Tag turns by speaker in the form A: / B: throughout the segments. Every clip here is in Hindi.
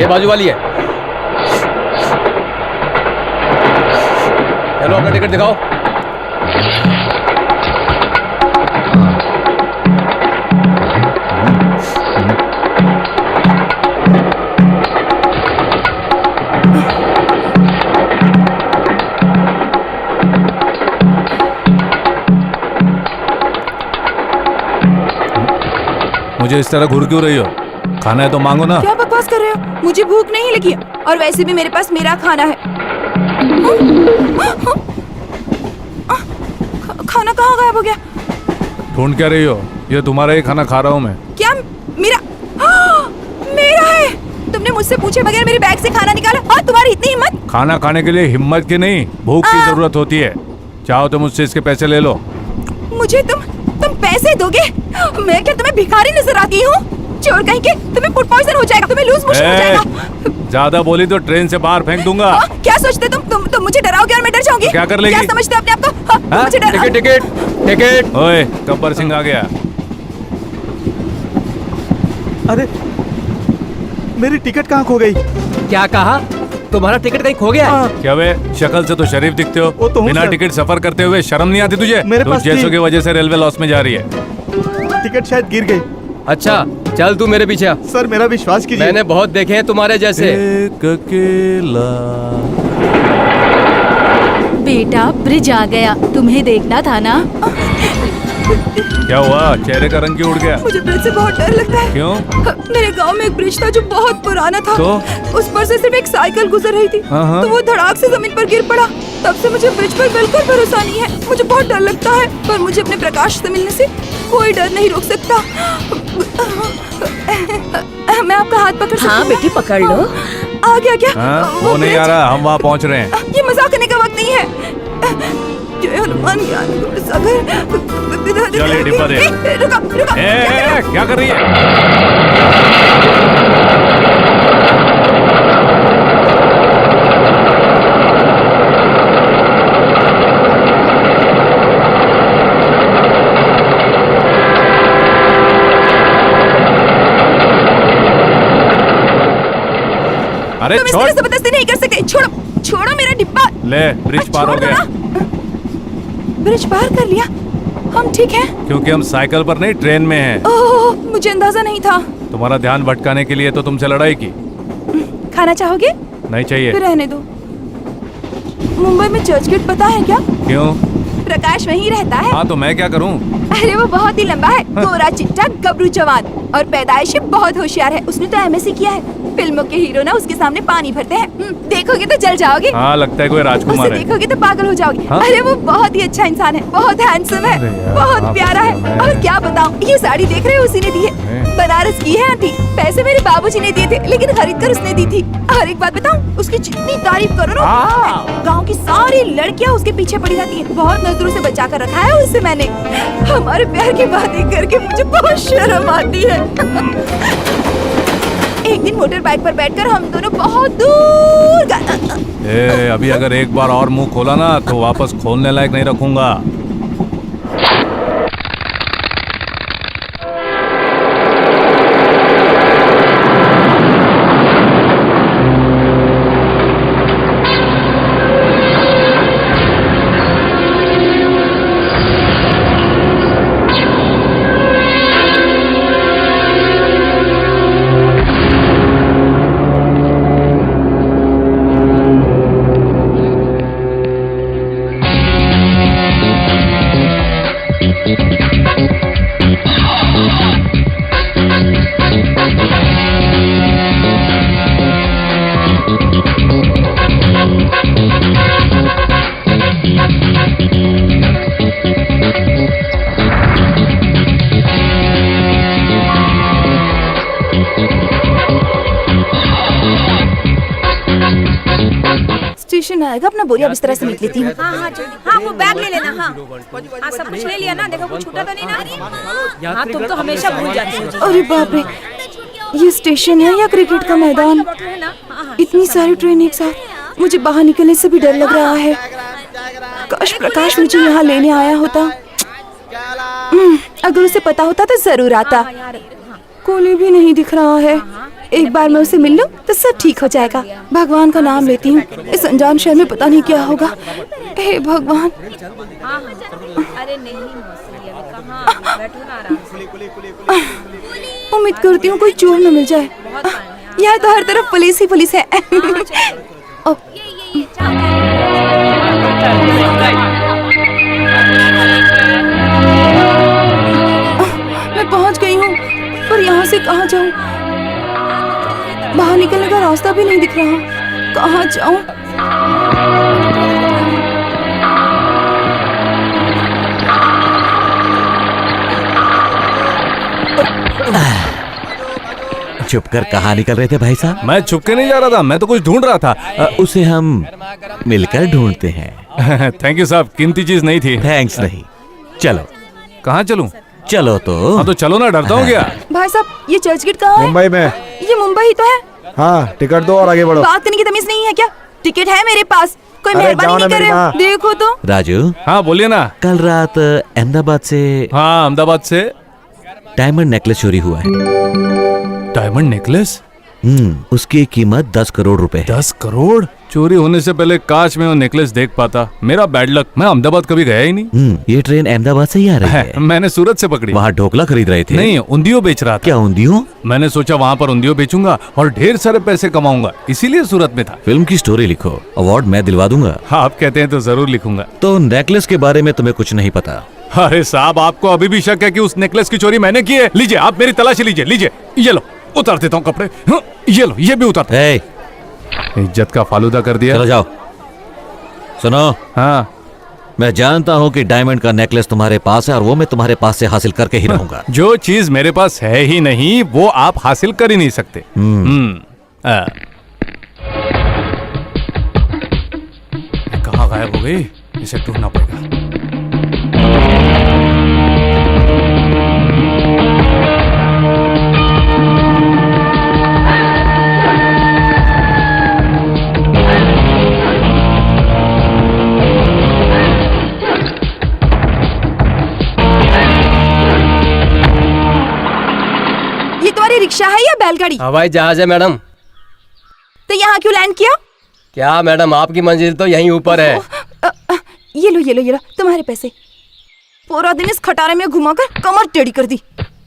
A: ये बाजू वाली है। चलो अपना टिकट दिखाओ।
B: मुझे इस तरह घूर क्यों रही हो? खाना है तो मांगो ना।
C: क्या बकवास कर रहे हो? मुझे भूख नहीं लगी है और वैसे भी मेरे पास मेरा खाना है। खाना कहाँ गायब हो गया?
B: ढूंढ क्या रही हो? ये तुम्हारा ही खाना खा रहा हूँ मैं।
C: क्या मेरा? मेरा है? तुमने मुझसे पूछे बगैर मेरे बैग से खाना निकाला और तुम्हारी इतनी हिम्मत?
B: खाना खाने के लिए हिम्मत की नहीं, भूख की जरूरत होती है। चाहो तो मुझसे इसके पैसे ले लो।
C: मुझे तुम पैसे दोगे? मैं क्या तुम्हें भिखारी नजर आती हूँ? चोर कहीं के, तुम्हें फूड पॉइजन हो जाएगा, तुम्हें लूज मोशन हो जाएगा।
B: ज्यादा बोली तो ट्रेन से बाहर फेंक दूंगा।
C: क्या सोचते तुम मुझे डराओगे और मैं डर जाऊंगी?
B: क्या कर लेगी?
C: क्या समझते हो अपने आप को? मुझे
A: टिकट टिकट टिकट।
B: ओए, गब्बर सिंह आ गया।
D: अरे मेरी टिकट कहाँ खो गई?
A: क्या कहा? तुम्हारा टिकट कहीं खो गया?
B: क्या वे, शक्ल से तो शरीफ दिखते हो।
D: वो तो हूँ
B: बिना
D: सर।
B: टिकट सफर करते हुए शर्म नहीं आती तुझे?
D: मेरे पास
B: जैसों
D: थी।
B: की वजह से रेलवे लॉस में जा रही है।
D: टिकट शायद गिर गई।
A: अच्छा चल तू मेरे पीछे आ।
D: सर मेरा विश्वास कीजिए।
A: मैंने बहुत देखे हैं तुम्हारे जैसे।
B: एक अकेला।
E: बेटा ब्रिज आ गया, तुम्हें देखना था ना।
B: क्या हुआ? चेहरे का रंग क्यों उड़ गया?
C: मुझे ब्रिज से बहुत डर लगता है।
B: क्यों?
C: मेरे गांव में एक ब्रिज था जो बहुत पुराना था।
B: तो?
C: उस पर से सिर्फ एक साइकिल गुजर रही थी,
B: हाँ।
C: तो वो धड़ाक से जमीन पर गिर पड़ा। तब से मुझे ब्रिज पर बिल्कुल भरोसा नहीं है। मुझे बहुत डर लगता है, पर मुझे अपने प्रकाश से मिलने से कोई डर नहीं रोक सकता। मैं आपका हाथ पकड़ सकती हूँ?
E: हाँ बेटी पकड़ लो।
C: आ गया क्या?
B: हाँ, वो नहीं आ रहा, हम वहाँ पहुँच रहे हैं।
C: ये मजाक करने का वक्त नहीं है। जय हनुमान ज्ञान गुण सागर।
B: चल ये डिब्बा दे।
C: रुको।
B: क्या कर रही है? अरे
C: तुम इस
B: छोड़।
C: तरह जबरदस्ती नहीं कर सकते। छोड़ो मेरा डिब्बा।
B: ले, ब्रिज पार हो
C: छोड़ दो
B: गया।
C: ना। ब्रिज पार कर लिया? हम ठीक हैं?
B: क्योंकि हम साइकिल पर नहीं, ट्रेन में हैं।
C: ओह, मुझे अंदाजा नहीं था।
B: तुम्हारा ध्यान भटकाने के लिए तो तुमसे लड़ाई की।
C: खाना चाहोगे?
B: नहीं चाहिए।
C: फिर रहने दो। मुंबई में चर्च गेट पता है क्या?
B: क्यों?
C: प्रकाश वहीं रहता है।
B: हाँ तो मैं क्या करूँ?
C: अरे वो बहुत ही लंबा है, गोरा चिट्टा गबरू जवान और पैदाइश से बहुत होशियार है। उसने तो एमएससी किया है। फिल्मों के हीरो ना उसके सामने पानी भरते हैं। देखोगे तो जल जाओगे।
B: हाँ लगता है कोई राजकुमार
C: उसे
B: है।
C: देखोगे तो पागल हो जाओगे।
B: हाँ?
C: अरे वो बहुत ही अच्छा इंसान है, बहुत हैंडसम है,
B: अरे यार,
C: बहुत
B: हाँ,
C: प्यारा है।
B: मैं-
C: और क्या बताऊं, ये साड़ी देख रहे हो उसी ने दी है। बनारस की है आंटी। पैसे मेरे बाबूजी ने दिए थे, लेकिन खरीद कर उसने दी थी। और एक बात बताऊं, उसकी जितनी तारीफ करो ना, गाँव की सारी लड़कियां उसके पीछे पड़ी रहती है। बहुत नजरों से बचा कर रखा है उसे मैंने। हमारे प्यार की बातें करके मुझे बहुत शर्म आती है। एक दिन मोटर बाइक पर बैठकर हम दोनों बहुत दूर
B: अभी अगर एक बार और मुंह खोला ना तो वापस खोलने लायक नहीं रखूंगा।
C: स्टेशन आएगा, अपना बोरिया बिस्तरा समेट लेती हूँ।
E: हाँ वो बैग ले लेना। हाँ सब कुछ ले लिया ना? देखो कुछ छूटा तो नहीं ना? हाँ तुम तो हमेशा भूल जाती हो।
C: अरे बाप रे, ये स्टेशन है या क्रिकेट का मैदान? इतनी सारी ट्रेन एक साथ, मुझे बाहर निकलने से भी डर लग रहा है। काश प्रकाश मुझे यहाँ लेने आया होता। अगर उसे पता होता तो जरूर आता। कोली भी नहीं दिख रहा है। एक बार मैं उसे मिल लूं तो सब ठीक हो जाएगा। भगवान का नाम लेती हूँ, इस अनजान शहर में पता नहीं क्या होगा। हे भगवान।
E: हाँ हाँ, अरे नहीं मौसी, अभी कहाँ, बैठो ना आराम से।
C: उम्मीद करती हूँ कोई चोर न मिल जाए।
E: बहुत टाइम है।
C: यहाँ तो हर तरफ पुलिस ही पुलिस है।
E: ये
C: मैं पहुँच गई हूँ, पर यहाँ से कहाँ जाऊँ? बाहर निकलने का रास्ता भी नहीं दिख रहा। कहाँ जाऊँ?
F: छुप कर कहाँ निकल रहे थे भाई साहब?
B: मैं छुप के नहीं जा रहा था, मैं तो कुछ ढूंढ रहा था।
F: उसे हम मिलकर ढूंढते हैं।
B: थैंक यू साहब, कीमती चीज नहीं थी।
F: थैंक्स नहीं। चलो।
B: कहाँ चलूं?
F: चलो तो।
B: हाँ तो चलो ना, डरता हूँ क्या?
C: भाई साहब, ये चर्च गेट कहाँ है?
G: मुंबई में।
C: ये मुंबई ही तो है।
G: हाँ, टिकट दो और आगे बढ़ो।
C: बात करने की तमीज नहीं है क्या? टिकट है मेरे पास, कोई
G: अरे
C: मेहरबानी
G: जाओ ना
C: नहीं कर
G: मेरी
C: रहे हो?
G: माँ।
C: देखो तो।
F: राजू,
B: हाँ बोलिए ना।
F: कल रात अहमदाबाद से
B: हाँ, अहमदाबाद से
F: डायमंड नेकलेस चोरी हुआ है।
B: Diamond necklace?
F: उसकी कीमत 10 करोड़ रुपए है।
B: 10 करोड़? चोरी होने से पहले काश मैं वो नेकलेस देख पाता। मेरा बैड लक, मैं अहमदाबाद कभी गया ही नहीं।
F: ये ट्रेन अहमदाबाद से ही आ रही है।
B: मैंने सूरत से पकड़ी।
F: वहाँ ढोकला खरीद रहे थे?
B: नहीं, उंधियो बेच रहा था।
F: क्या उंधियो?
B: मैंने सोचा वहाँ पर उंधियो बेचूंगा और ढेर सारे पैसे कमाऊंगा, इसीलिए सूरत में था।
F: फिल्म की स्टोरी लिखो, अवार्ड मैं दिलवा दूंगा।
B: आप कहते हैं तो जरूर लिखूंगा।
F: तो नेकलेस के बारे में तुम्हें कुछ नहीं पता?
B: अरे साहब, आपको अभी भी शक है कि उस नेकलेस की चोरी मैंने की है? लीजिए, आप मेरी तलाशी लीजिए। लीजिए, ये लो, उतार देता हूँ कपड़े। ये लो, ये भी उतार। इज्जत का फालूदा कर दिया।
F: चलो जाओ। सुनो,
B: हाँ,
F: मैं जानता हूँ कि डायमंड का नेकलेस तुम्हारे पास है और वो मैं तुम्हारे पास से हासिल करके ही रहूंगा।
B: जो चीज मेरे पास है ही नहीं वो आप हासिल कर ही नहीं सकते। कहाँ गायब हो गई? इसे ढूंढना पड़ेगा।
C: रिक्शा है या बैलगाड़ी?
A: हवाई जहाज है मैडम।
C: तो यहाँ क्यों लैंड किया?
A: क्या मैडम, आपकी मंजिल तो यहीं ऊपर है।
C: ये लो ये लो ये लो, तुम्हारे पैसे। पूरा दिन इस खटारे में घुमाकर कमर टेढ़ी कर दी।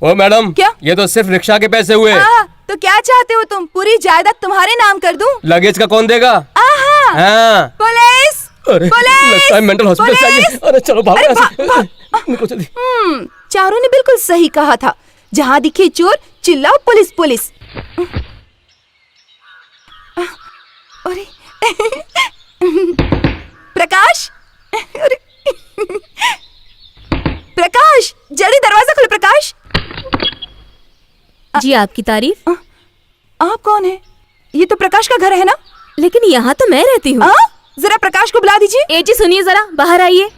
A: ओ मैडम,
C: क्या?
A: ये तो सिर्फ रिक्शा के पैसे हुए।
C: तो क्या चाहते हो तुम? पूरी जायदाद तुम्हारे नाम कर दूं?
A: लगेज का कौन देगा? हाँ।
C: पुलिस!
A: अरे लगता है मेंटल हॉस्पिटल चाहिए। अरे चलो भागो यहाँ से। निकलो जल्दी।
C: चारों ने बिल्कुल सही कहा था, जहाँ दिखे चोर चिल्लाओ पुलिस पुलिस। अरे प्रकाश, अरे प्रकाश, जल्दी दरवाजा खोलो प्रकाश।
E: जी आपकी तारीफ।
C: आप कौन है? ये तो प्रकाश का घर है ना?
E: लेकिन यहाँ तो मैं रहती हूँ।
C: जरा प्रकाश को बुला दीजिए।
E: ए जी सुनिए जरा, बाहर आइए।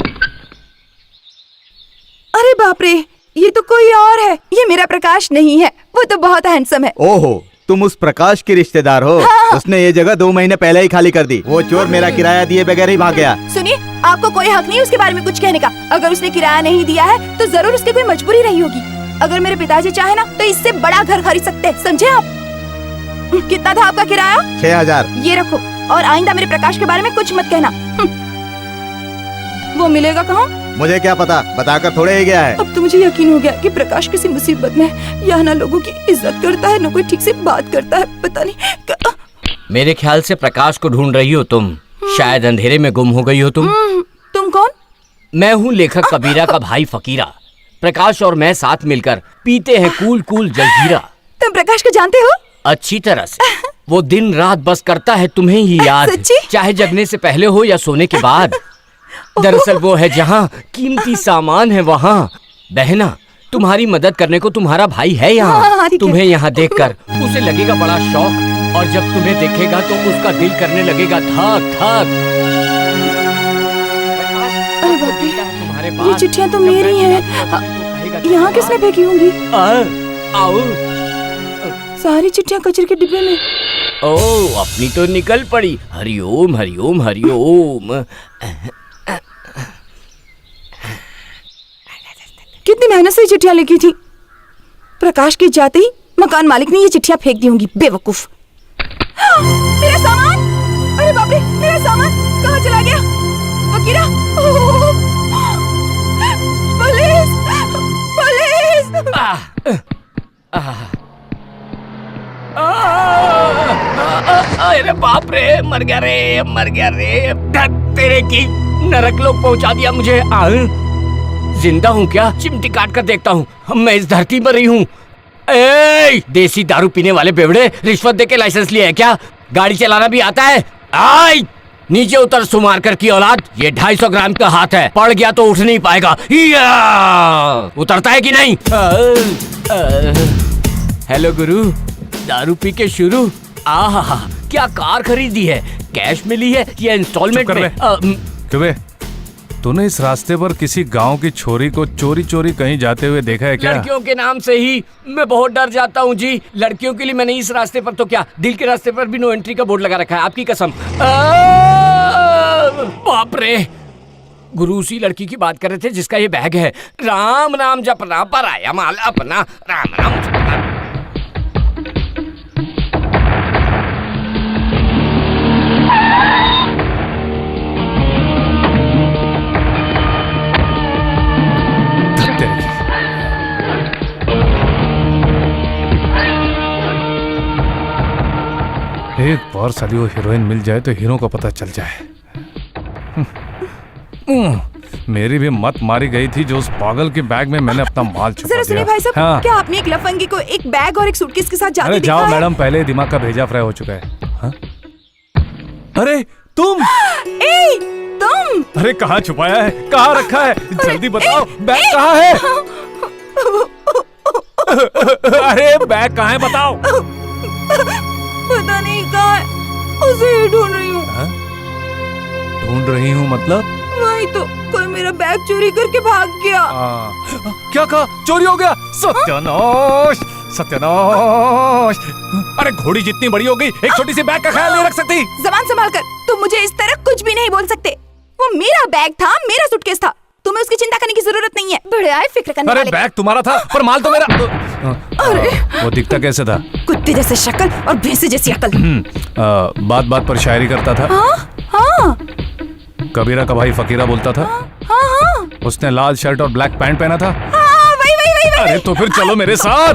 C: अरे बाप रे, ये तो कोई और है। ये मेरा प्रकाश नहीं है, वो तो बहुत हैंडसम है।
G: ओहो, तुम उस प्रकाश के रिश्तेदार हो?
C: हाँ।
G: उसने ये जगह 2 महीने पहले ही खाली कर दी। वो चोर मेरा किराया दिए बगैर ही भाग गया।
C: सुनिए, आपको कोई हक नहीं उसके बारे में कुछ कहने का। अगर उसने किराया नहीं दिया है तो जरूर उसकी कोई मजबूरी रही होगी। अगर मेरे पिताजी चाहे ना तो इससे बड़ा घर खरीद सकते हैं, समझे आप? कितना था आपका किराया?
G: 6000।
C: ये रखो, और आइंदा मेरे प्रकाश के बारे में कुछ मत कहना। वो मिलेगा कहाँ?
G: मुझे क्या पता, बताकर थोड़े ही गया है।
C: अब तो मुझे यकीन हो गया कि प्रकाश किसी मुसीबत में है। यहाँ ना लोगों की इज्जत करता है, ना कोई ठीक से बात करता है, पता नहीं।
H: मेरे ख्याल से प्रकाश को ढूंढ रही हो तुम। शायद अंधेरे में गुम हो गई हो तुम।
C: तुम कौन?
H: मैं हूँ लेखक कबीरा का भाई फकीरा। प्रकाश और मैं साथ मिलकर पीते हैं कूल कूल जलजीरा।
C: तुम प्रकाश को जानते हो?
H: अच्छी तरह से। वो दिन रात बस करता है तुम्हें ही याद,
C: सच्ची?
H: चाहे जगने से पहले हो या सोने के बाद। दरअसल वो है जहाँ कीमती सामान है वहाँ। बहना, तुम्हारी मदद करने को तुम्हारा भाई है यहाँ। तुम्हें यहाँ देखकर उसे लगेगा बड़ा शौक, और जब तुम्हें देखेगा तो उसका दिल करने लगेगा धक धक।
C: अरे बाप रे, ये चिट्ठियाँ तो मेरी हैं। यहाँ किसने फेंकी होंगी?
H: आओ।
C: सारी चिट्ठियाँ कचरे के डिब्बे में।
H: ओ, अपनी तो निकल पड़ी। हरिओम हरिओम हरिओम।
C: कितनी मेहनत से चिट्ठियाँ लिखी थी। प्रकाश के जाते ही मकान मालिक ने ये चिट्ठियां फेंक दी होंगी, बेवकूफ। मेरा सामान, अरे बाप रे, मेरा सामान कहाँ चला गया? वकीरा, पुलिस, पुलिस।
H: अरे बाप रे, मर गया रे, तेरे की नरक लोग पहुंचा दिया मुझे। जिंदा हूँ क्या? चिमटी काट कर देखता हूँ, मैं इस धरती पर ही हूँ। देसी दारू पीने वाले बेवड़े, रिश्वत देके लाइसेंस लिया है क्या? गाड़ी चलाना भी आता है? आई नीचे उतर सुमार कर की औलाद, ये 250 ग्राम का हाथ है, पड़ गया तो उठ नहीं पाएगा। उतरता है कि नहीं? हेलो गुरु, दारू पी के शुरू। आहा, क्या कार खरीदी है? कैश में ली है या इंस्टॉलमेंट में?
B: क्यों बे? तूने इस रास्ते पर किसी गांव की छोरी को चोरी चोरी कहीं जाते हुए देखा है क्या?
H: लड़कियों के नाम से ही मैं बहुत डर जाता हूँ जी। लड़कियों के लिए मैंने इस रास्ते पर तो क्या, दिल के रास्ते पर भी नो एंट्री का बोर्ड लगा रखा है, आपकी कसम। बाप रे, गुरु उसी लड़की की बात कर रहे थे जिसका ये बैग है। राम नाम जपना पर आया माल अपना, राम राम जपना।
B: एक बार साली वो हीरोइन मिल जाए तो हीरो का पता चल जाए। मेरी भी मत मारी गई थी जो उस पागल के बैग में मैंने अपना माल छुपा
C: जरा सुनिए
B: दिया।
C: भाई साहब,
B: हाँ।
C: क्या आपने एक लफंगी को एक बैग और एक सूटकेस के साथ जाते
B: अरे
C: देखा
B: जाओ
C: है?
B: मैडम, पहले ही दिमाग का भेजा फ्राई हो चुका है। हाँ? अरे तुम!
C: ए, तुम!
B: अरे कहाँ छुपाया है, कहाँ रखा है? जल्दी बताओ, बैग कहाँ है? अरे बैग कहाँ है बताओ।
C: पता नहीं कहाँ है, उसे ही ढूंढ रही हूँ।
B: ढूंढ रही हूँ मतलब?
C: वही तो, कोई मेरा बैग चोरी करके भाग गया।
B: क्या कहा? चोरी हो गया? सत्यानाश, सत्यानाश। अरे घोड़ी जितनी बड़ी हो गई, एक छोटी सी बैग का ख्याल नहीं रख सकती?
C: जबान संभाल कर, तुम मुझे इस तरह कुछ भी नहीं बोल सकते। वो मेरा बैग था, मेरा सूटकेस था, तुम्हें उसकी चिंता करने की जरूरत नहीं है। बड़े आए फिक्र करने
B: अरे
C: वाले।
B: बैग तुम्हारा था पर माल तो मेरा।
C: अरे
B: वो दिखता कैसे था?
C: कुत्ते जैसे शक्ल और भैंसे जैसी अकल।
B: बात बात पर शायरी करता था।
C: हाँ,
B: कबीरा का भाई फकीरा बोलता था।
C: हाँ,
B: उसने लाल शर्ट और ब्लैक पैंट पहना था।
C: हाँ, वही।
B: अरे तो फिर चलो मेरे साथ।